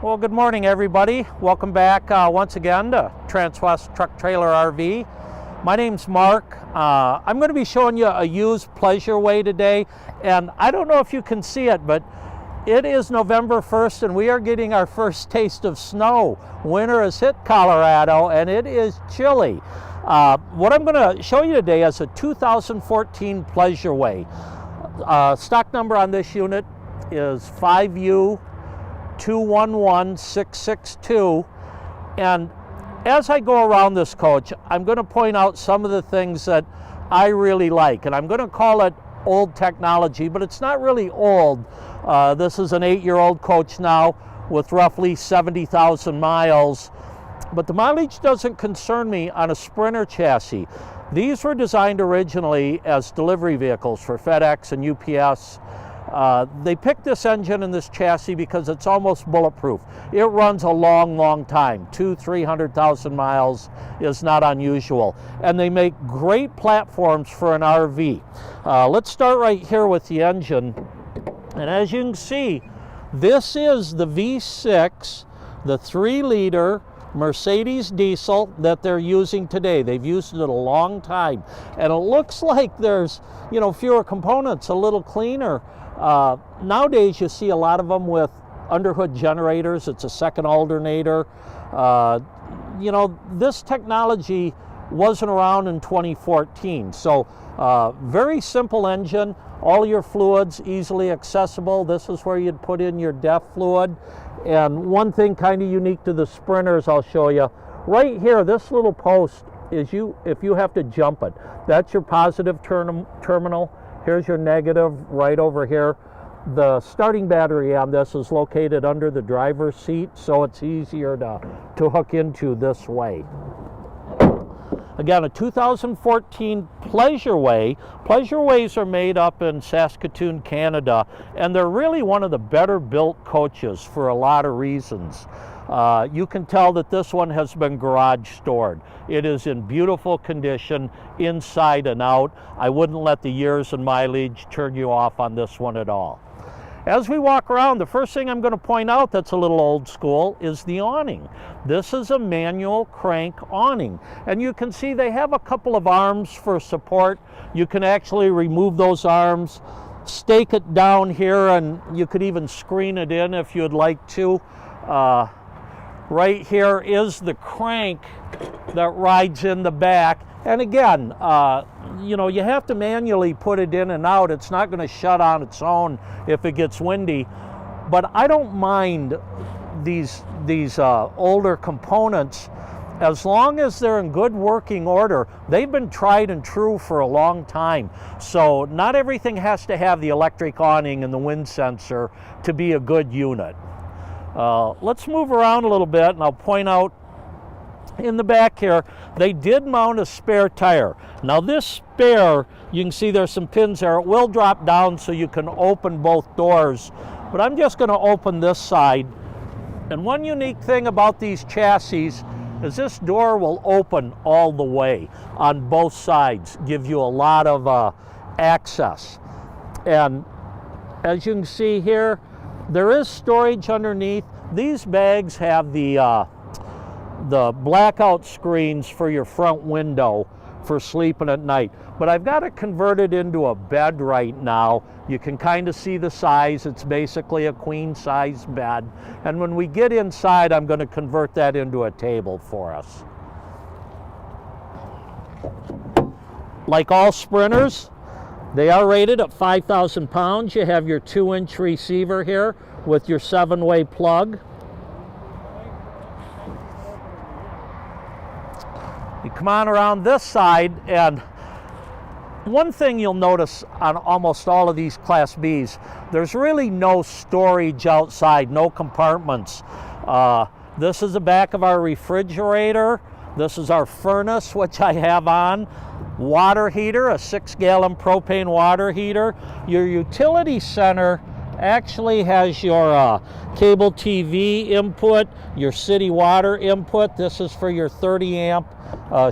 Well, good morning, everybody. Welcome back once again to Transwest Truck Trailer RV. My name's Mark. I'm going to be showing you a used Pleasure-way today, and I don't know if you can see it, but it is November 1st, and we are getting our first taste of snow. Winter has hit Colorado, and it is chilly. What I'm going to show you today is a 2014 Pleasure-way. Stock number on this unit is 5U211662, and as I go around this coach, I'm going to point out some of the things that I really like, and I'm going to call it old technology, but it's not really old. This is an 8-year-old coach now with roughly 70,000 miles, but the mileage doesn't concern me on a Sprinter chassis. These were designed originally as delivery vehicles for FedEx and UPS. They picked this engine and this chassis because it's almost bulletproof. It runs a long time. 200,000-300,000 miles is not unusual. And they make great platforms for an RV. Let's start right here with the engine. And as you can see, this is the V6, the 3-liter Mercedes diesel that they're using today. They've used it a long time. And it looks like there's, fewer components, a little cleaner. Nowadays you see a lot of them with underhood generators. It's a second alternator. This technology wasn't around in 2014. So very simple engine, all your fluids easily accessible. This is where you'd put in your DEF fluid. And one thing kind of unique to the Sprinters I'll show you. Right here, this little post is if you have to jump it. That's your positive terminal. Here's your negative right over here. The starting battery on this is located under the driver's seat, so it's easier to hook into this way. Again, a 2014 Pleasure-way. Pleasure-ways are made up in Saskatoon, Canada, and they're really one of the better built coaches for a lot of reasons. You can tell that this one has been garage stored. It is in beautiful condition inside and out. I wouldn't let the years and mileage turn you off on this one at all. As we walk around, the first thing I'm going to point out that's a little old school is the awning. This is a manual crank awning, and you can see they have a couple of arms for support. You can actually remove those arms, stake it down here, and you could even screen it in if you'd like to. Right here is the crank that rides in the back. And again, you have to manually put it in and out. It's not going to shut on its own if it gets windy. But I don't mind these older components as long as they're in good working order. They've been tried and true for a long time. So not everything has to have the electric awning and the wind sensor to be a good unit. Let's move around a little bit, and I'll point out in the back here, they did mount a spare tire. Now this spare, you can see there's some pins there. It will drop down so you can open both doors, but I'm just going to open this side. And one unique thing about these chassis is this door will open all the way on both sides, give you a lot of access. And as you can see here, there is storage underneath. These bags have the blackout screens for your front window for sleeping at night. But I've got it converted into a bed right now. You can kind of see the size. It's basically a queen size bed. And when we get inside, I'm going to convert that into a table for us. Like all Sprinters, they are rated at 5,000 pounds. You have your 2-inch receiver here with your 7-way plug. You come on around this side, and one thing you'll notice on almost all of these Class Bs, there's really no storage outside, no compartments. This is the back of our refrigerator. This is our furnace, which I have on. Water heater, a 6-gallon propane water heater. Your utility center actually has your cable TV input, your city water input. This is for your 30-amp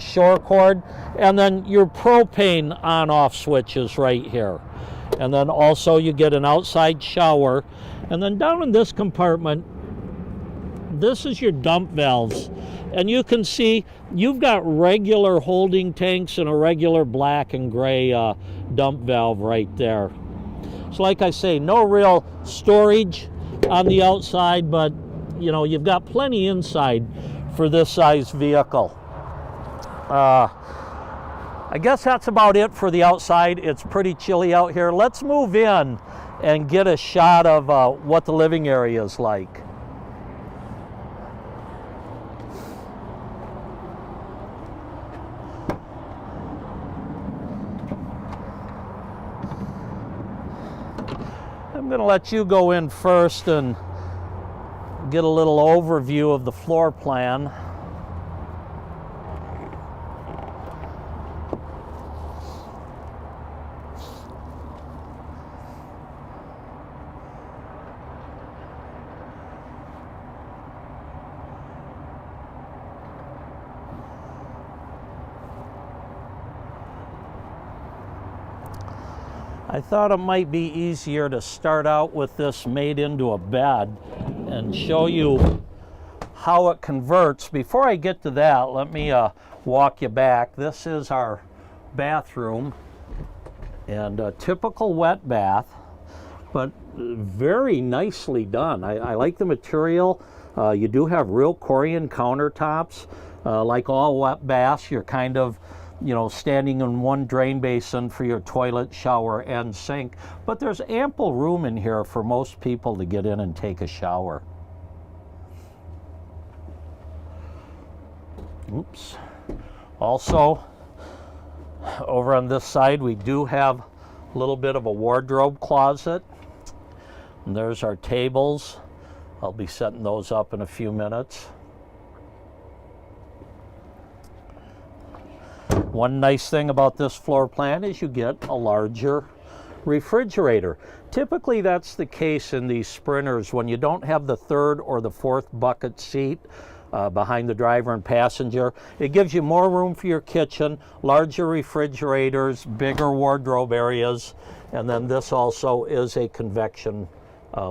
shore cord. And then your propane on-off switches right here. And then also you get an outside shower. And then down in this compartment, this is your dump valves. And you can see you've got regular holding tanks and a regular black and gray dump valve right there. So like I say, no real storage on the outside, but you know, you've got plenty inside for this size vehicle. I guess that's about it for the outside. It's pretty chilly out here. Let's move in and get a shot of what the living area is like. I'm going to let you go in first and get a little overview of the floor plan. I thought it might be easier to start out with this made into a bed and show you how it converts. Before I get to that, let me walk you back. This is our bathroom, and a typical wet bath, but very nicely done. I like the material. You do have real Corian countertops. Like all wet baths, you're kind of, you know, standing in one drain basin for your toilet, shower, and sink. But there's ample room in here for most people to get in and take a shower. Oops. Also, over on this side, we do have a little bit of a wardrobe closet. And there's our tables. I'll be setting those up in a few minutes. One nice thing about this floor plan is you get a larger refrigerator. Typically that's the case in these Sprinters when you don't have the third or the fourth bucket seat behind the driver and passenger. It gives you more room for your kitchen, larger refrigerators, bigger wardrobe areas, and then this also is a convection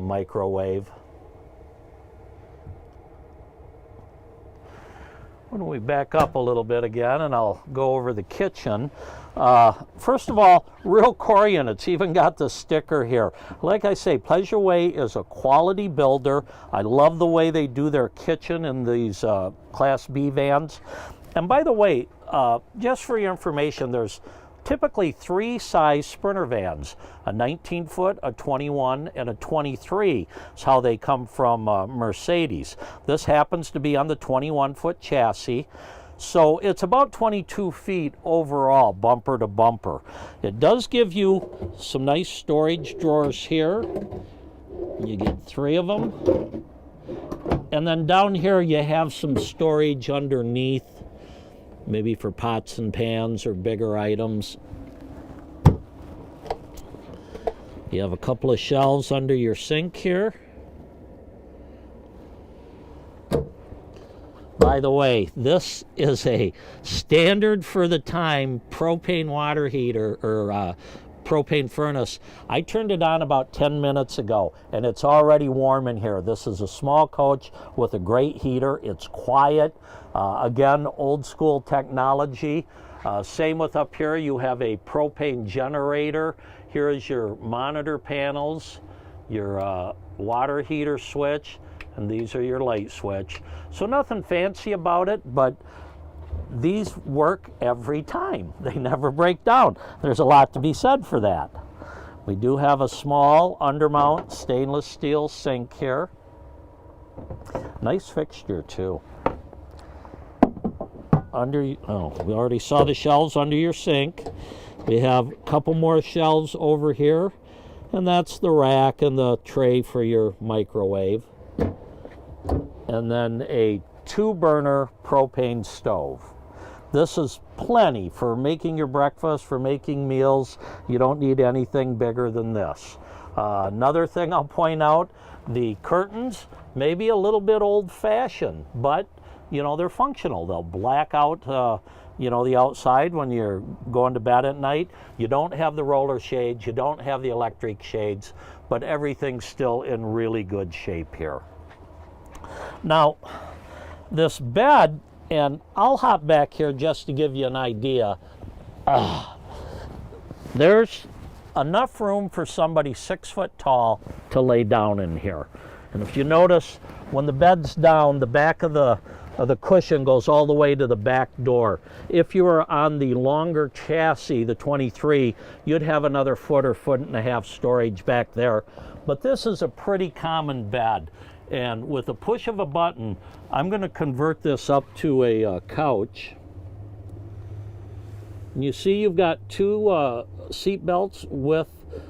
microwave. Why don't we back up a little bit again and I'll go over the kitchen. First of all, real Corian. It's even got the sticker here. Like I say, Pleasure-way is a quality builder. I love the way they do their kitchen in these Class B vans. And by the way, just for your information, there's typically three size Sprinter vans, a 19-foot, a 21, and a 23 is how they come from Mercedes. This happens to be on the 21-foot chassis, so it's about 22 feet overall, bumper to bumper. It does give you some nice storage drawers here. You get three of them. And then down here you have some storage underneath, maybe for pots and pans or bigger items. You have a couple of shelves under your sink here. By the way, this is a standard for the time propane water heater or propane furnace. I turned it on about 10 minutes ago and it's already warm in here. This is a small coach with a great heater. It's quiet. Again, old school technology. Same with up here, you have a propane generator. Here is your monitor panels, your water heater switch, and these are your light switch. So nothing fancy about it, but these work every time. They never break down. There's a lot to be said for that. We do have a small undermount stainless steel sink here. Nice fixture too. We already saw the shelves under your sink. We have a couple more shelves over here, and that's the rack and the tray for your microwave. And then a 2-burner propane stove. This is plenty for making your breakfast, for making meals. You don't need anything bigger than this. Another thing I'll point out, the curtains may be a little bit old-fashioned, but you know, they're functional. They'll black out, you know, the outside when you're going to bed at night. You don't have the roller shades, you don't have the electric shades, but everything's still in really good shape here. Now, this bed, and I'll hop back here just to give you an idea. There's enough room for somebody 6 foot tall to lay down in here. And if you notice, when the bed's down, the back of the cushion goes all the way to the back door. If you were on the longer chassis, the 23, you'd have another foot or foot and a half storage back there. But this is a pretty common bed. And with a push of a button, I'm going to convert this up to a couch. And you see you've got two seat belts with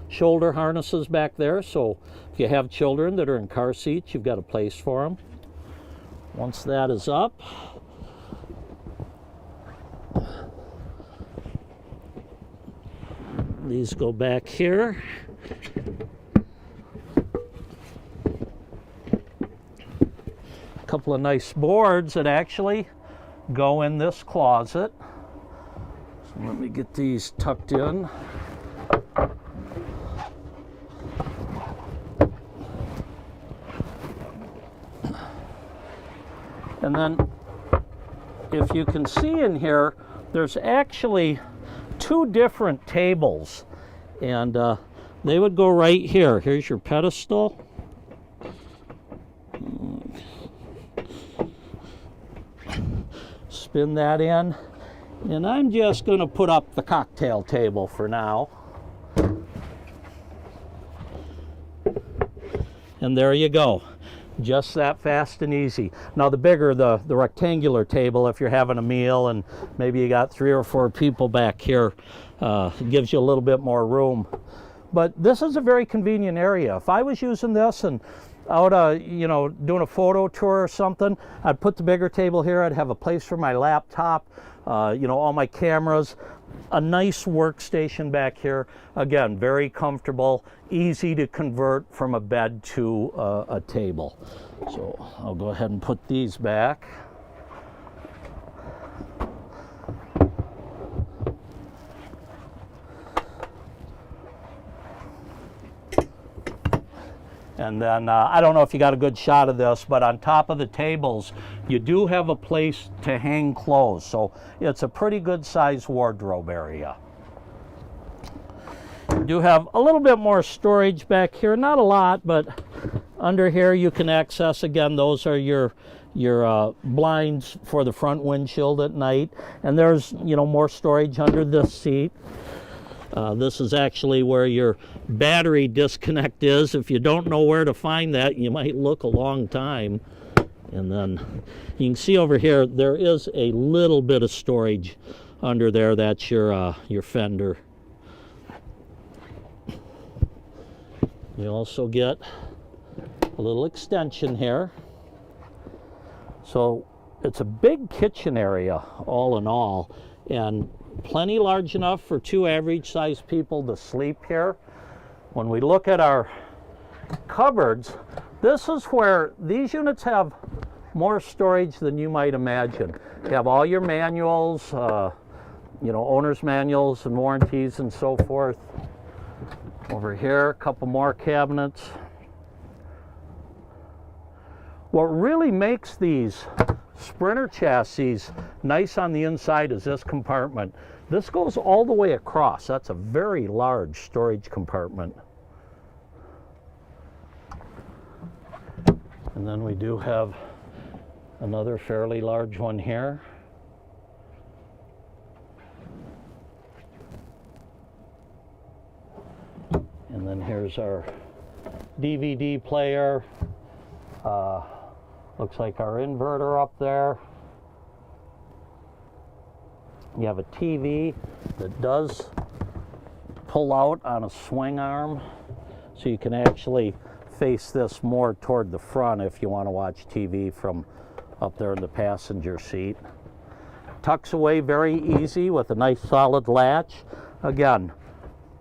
shoulder harnesses back there. So if you have children that are in car seats, you've got a place for them. Once that is up, these go back here. A couple of nice boards that actually go in this closet. So let me get these tucked in. And then, if you can see in here, there's actually two different tables, and they would go right here. Here's your pedestal. Spin that in, and I'm just going to put up the cocktail table for now. And there you go. Just that fast and easy. Now the bigger the rectangular table, if you're having a meal and maybe you got 3 or 4 people back here, it gives you a little bit more room. But this is a very convenient area. If I was using this and out doing a photo tour or something, I'd put the bigger table here. I'd have a place for my laptop, all my cameras, a nice workstation back here. Again, very comfortable, easy to convert from a bed to a table. So I'll go ahead and put these back. And then, I don't know if you got a good shot of this, but on top of the tables, you do have a place to hang clothes. So it's a pretty good sized wardrobe area. You do have a little bit more storage back here, not a lot, but under here you can access, again, those are your blinds for the front windshield at night. And there's, more storage under this seat. This is actually where your battery disconnect is. If you don't know where to find that, you might look a long time. And then you can see over here, there is a little bit of storage under there. That's your fender. You also get a little extension here. So it's a big kitchen area, all in all, and plenty large enough for 2 average sized people to sleep here. When we look at our cupboards, this is where these units have more storage than you might imagine. You have all your manuals, owner's manuals and warranties and so forth. Over here, a couple more cabinets. What really makes these Sprinter chassis nice on the inside is this compartment. This goes all the way across. That's a very large storage compartment. And then we do have another fairly large one here. And then here's our DVD player. Looks like our inverter up there. You have a TV that does pull out on a swing arm, so you can actually face this more toward the front if you want to watch TV from up there in the passenger seat. Tucks away very easy with a nice solid latch. Again,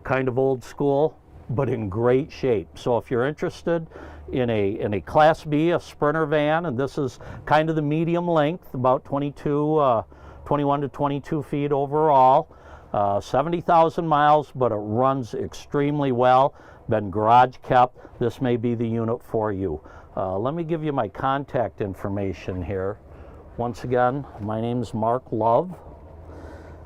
kind of old school, but in great shape. So if you're interested in a Class B, a Sprinter van, and this is kind of the medium length, about 21 to 22 feet overall, 70,000 miles, but it runs extremely well, been garage kept, this may be the unit for you. Let me give you my contact information here. Once again, my name is Mark Love,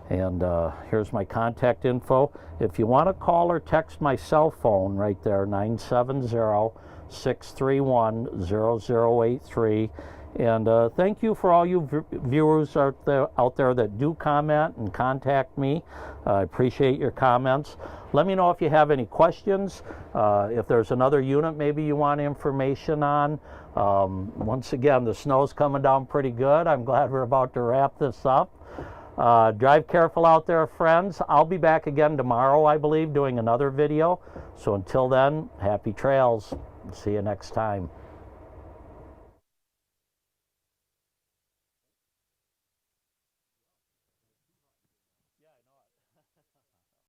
and here's my contact info. If you want to call or text my cell phone right there, 970-631-0083. And thank you for all you viewers out there that do comment and contact me. I appreciate your comments. Let me know if you have any questions, if there's another unit maybe you want information on. Once again, the snow's coming down pretty good. I'm glad we're about to wrap this up. Drive careful out there, friends. I'll be back again tomorrow, I believe, doing another video. So until then, happy trails. See you next time.